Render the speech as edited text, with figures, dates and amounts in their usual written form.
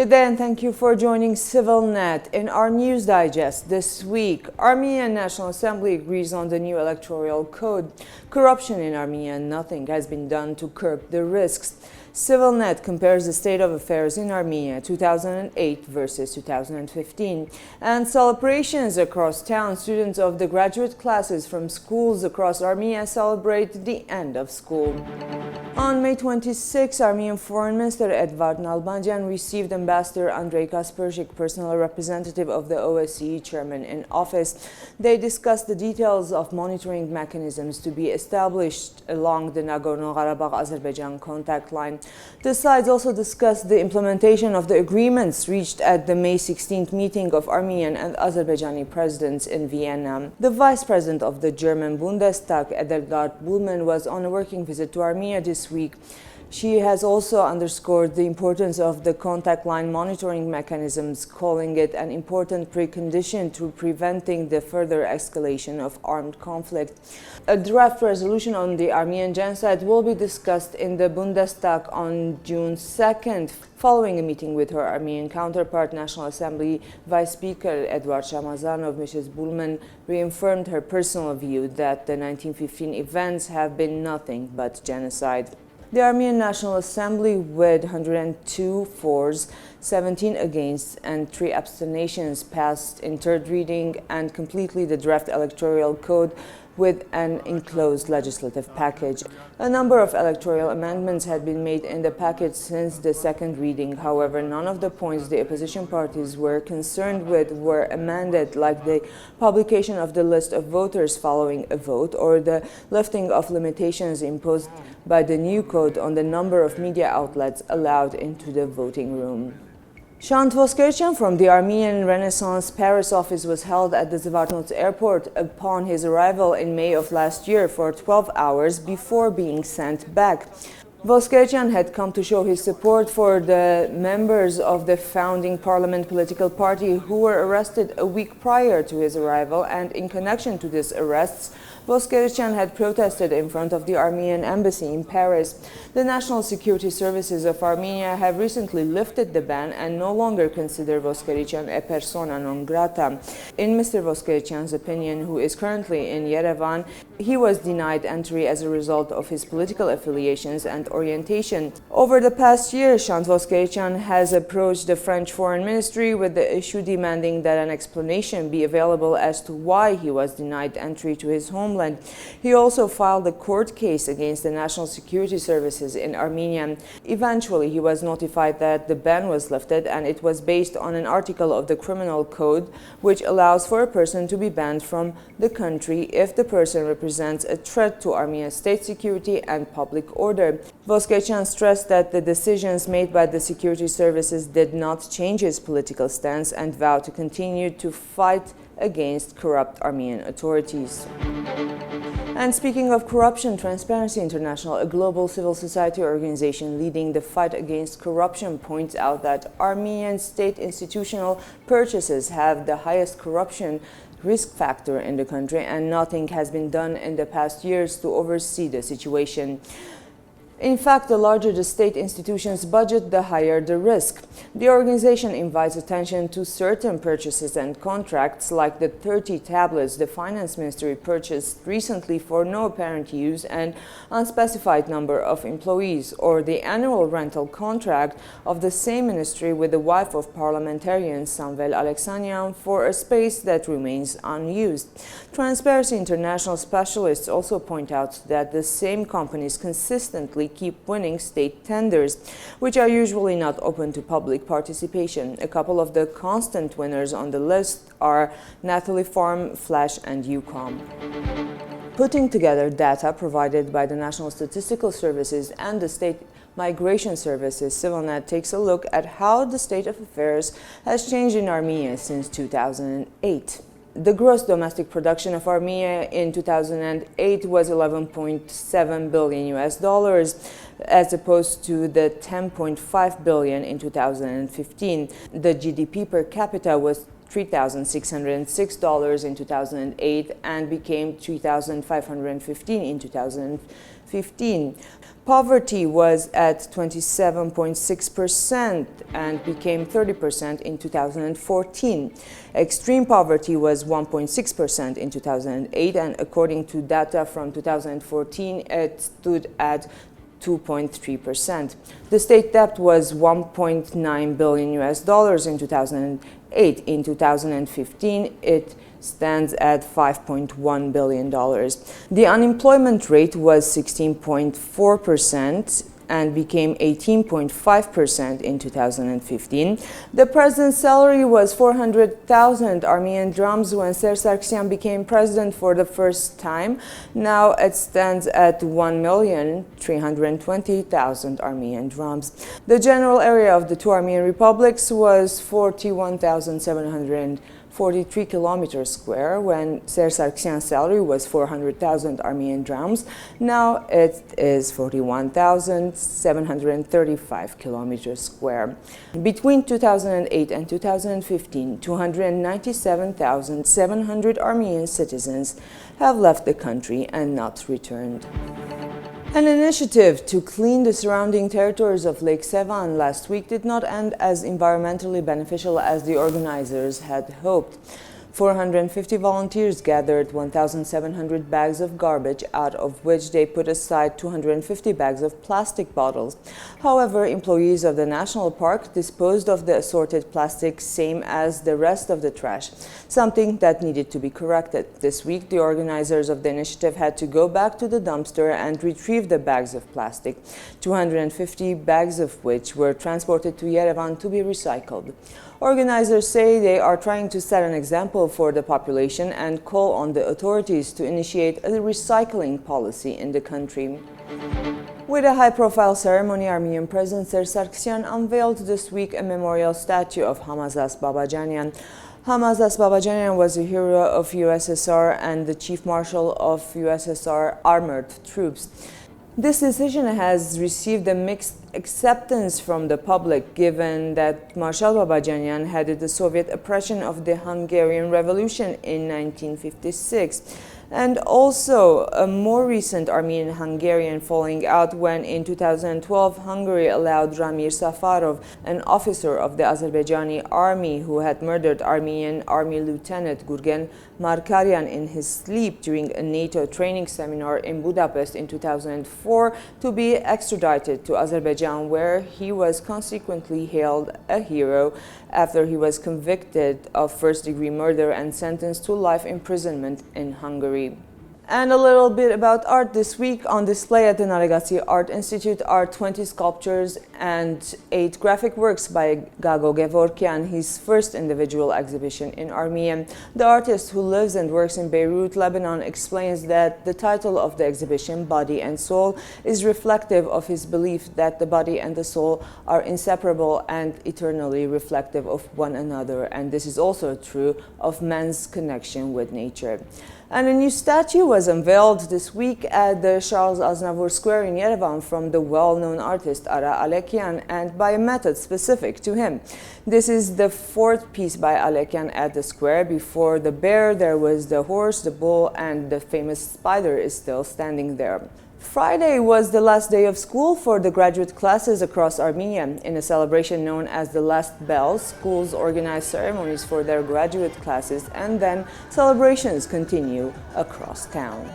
Good day and thank you for joining CivilNet. In our news digest this week, Armenian National Assembly agrees on the new electoral code. Corruption in Armenia, nothing has been done to curb the risks. CivilNet compares the state of affairs in Armenia 2008 versus 2015. And celebrations across town. Students of the graduate classes from schools across Armenia celebrate the end of school. On May 26, Armenian Foreign Minister Edvard Nalbandian received Ambassador Andrei Kaspershik, personal representative of the OSCE chairman, in office. They discussed the details of monitoring mechanisms to be established along the Nagorno-Karabakh-Azerbaijan contact line. The sides also discussed the implementation of the agreements reached at the May 16th meeting of Armenian and Azerbaijani presidents in Vienna. The vice president of the German Bundestag, Edelgard Bullmann, was on a working visit to Armenia this week. She has also underscored the importance of the contact line monitoring mechanisms, calling it an important precondition to preventing the further escalation of armed conflict. A draft resolution on the Armenian genocide will be discussed in the Bundestag on June 2nd, following a meeting with her Armenian counterpart, National Assembly Vice Speaker Eduard Shamazanov. Mrs. Bullmann reaffirmed her personal view that the 1915 events have been nothing but genocide. The Armenian National Assembly, with 102 fors, 17 against, and 3 abstentions, passed in third reading and completely the draft electoral code with an enclosed legislative package. A number of electoral amendments had been made in the package since the second reading. However, none of the points the opposition parties were concerned with were amended, like the publication of the list of voters following a vote or the lifting of limitations imposed by the new code on the number of media outlets allowed into the voting room. Shant Voskerchian from the Armenian Renaissance Paris office was held at the Zvartnots airport upon his arrival in May of last year for 12 hours before being sent back. Voskerchian had come to show his support for the members of the founding parliament political party who were arrested a week prior to his arrival, and in connection to these arrests, Voskerchian had protested in front of the Armenian embassy in Paris. The National Security Services of Armenia have recently lifted the ban and no longer consider Voskerchian a persona non grata. In Mr. Voskerchian's opinion, who is currently in Yerevan, he was denied entry as a result of his political affiliations and orientation. Over the past year, Shant Voskerchian has approached the French Foreign Ministry with the issue demanding that an explanation be available as to why he was denied entry to his homeland. He also filed a court case against the National Security Services in Armenia. Eventually, he was notified that the ban was lifted, and it was based on an article of the Criminal Code which allows for a person to be banned from the country if the person represents a threat to Armenia's state security and public order. Voskerchian stressed that the decisions made by the security services did not change his political stance and vowed to continue to fight against corrupt Armenian authorities. And speaking of corruption, Transparency International, a global civil society organization leading the fight against corruption, points out that Armenian state institutional purchases have the highest corruption risk factor in the country, and nothing has been done in the past years to oversee the situation. In fact, the larger the state institution's budget, the higher the risk. The organization invites attention to certain purchases and contracts, like the 30 tablets the finance ministry purchased recently for no apparent use and unspecified number of employees, or the annual rental contract of the same ministry with the wife of parliamentarian Samvel Alexanian for a space that remains unused. Transparency International specialists also point out that the same companies consistently keep winning state tenders, which are usually not open to public participation. A couple of the constant winners on the list are Natalie Farm, Flash, and UCOM. Putting together data provided by the National Statistical Services and the State Migration Services, CivilNet takes a look at how the state of affairs has changed in Armenia since 2008. The gross domestic production of Armenia in 2008 was 11.7 billion US dollars, as opposed to the 10.5 billion in 2015. The GDP per capita was $3,606 in 2008 and became $3,515 in 2015. 2015. Poverty was at 27.6% and became 30% in 2014. Extreme poverty was 1.6% in 2008, and according to data from 2014, it stood at 2.3%. The state debt was $1.9 billion in 2008. In 2015, it stands at $5.1 billion. The unemployment rate was 16.4% and became 18.5% in 2015. The president's salary was 400,000 Armenian drams when Ser Sargsyan became president for the first time. Now it stands at 1,320,000 Armenian drams. The general area of the two Armenian republics was 41,743 kilometers square when Ser Sargsyan's salary was 400,000 Armenian drams. Now it is 41,735 kilometers square. Between 2008 and 2015, 297,700 Armenian citizens have left the country and not returned. An initiative to clean the surrounding territories of Lake Sevan last week did not end as environmentally beneficial as the organizers had hoped. 450 volunteers gathered 1,700 bags of garbage, out of which they put aside 250 bags of plastic bottles. However, employees of the national park disposed of the assorted plastic same as the rest of the trash, something that needed to be corrected. This week, the organizers of the initiative had to go back to the dumpster and retrieve the bags of plastic, 250 bags of which were transported to Yerevan to be recycled. Organizers say they are trying to set an example for the population and call on the authorities to initiate a recycling policy in the country. With a high-profile ceremony, Armenian President Ser Sargsyan unveiled this week a memorial statue of Hamazas Babajanian. Hamazas Babajanian was a hero of USSR and the Chief Marshal of USSR armored troops. This decision has received a mixed acceptance from the public, given that Marshal Babajanian headed the Soviet oppression of the Hungarian Revolution in 1956, and also a more recent Armenian-Hungarian falling out when in 2012 Hungary allowed Ramir Safarov, an officer of the Azerbaijani army who had murdered Armenian Army Lieutenant Gurgen Markaryan in his sleep during a NATO training seminar in Budapest in 2004, to be extradited to Azerbaijan, where he was consequently hailed a hero after he was convicted of first-degree murder and sentenced to life imprisonment in Hungary. And a little bit about art. This week on display at the Naregasi Art Institute are 20 sculptures and 8 graphic works by Gago Gevorkian, his first individual exhibition in Armenia. The artist, who lives and works in Beirut, Lebanon, explains that the title of the exhibition, Body and Soul, is reflective of his belief that the body and the soul are inseparable and eternally reflective of one another, and this is also true of man's connection with nature. And a new statue was unveiled this week at the Charles Aznavour Square in Yerevan from the well-known artist Ara Alekian, and by a method specific to him. This is the 4th piece by Alekian at the square. Before the bear, there was the horse, the bull, and the famous spider is still standing there. Friday was the last day of school for the graduate classes across Armenia. In a celebration known as the Last Bell, schools organize ceremonies for their graduate classes, and then celebrations continue across town.